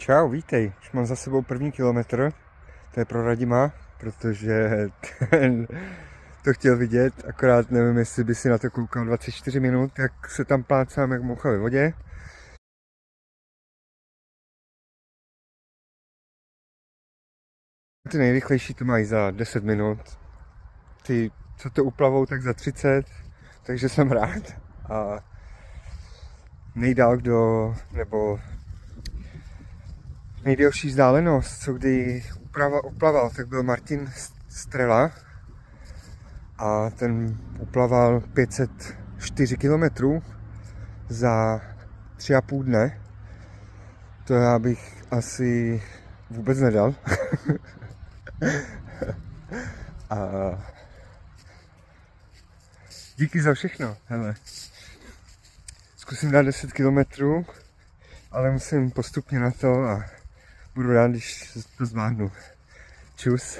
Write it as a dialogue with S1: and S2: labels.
S1: Čau, vítej. Už mám za sebou první kilometr. To je pro Radima, protože ten to chtěl vidět, akorát nevím, jestli by si na to koukal 24 minut, jak se tam plácám jak moucha ve vodě. Ty nejrychlejší to mají za 10 minut. Ty, co to uplavou, tak za 30, takže jsem rád. A nejdál nebo nejdelší vzdálenost, co kdy uplaval, tak byl Martin Strela a ten uplaval 504 km za 3,5 dne. To já bych asi vůbec nedal. A díky za všechno, hele. Zkusím dát 10 km, ale musím postupně na to a budu rád, když to zvládnu. Čus.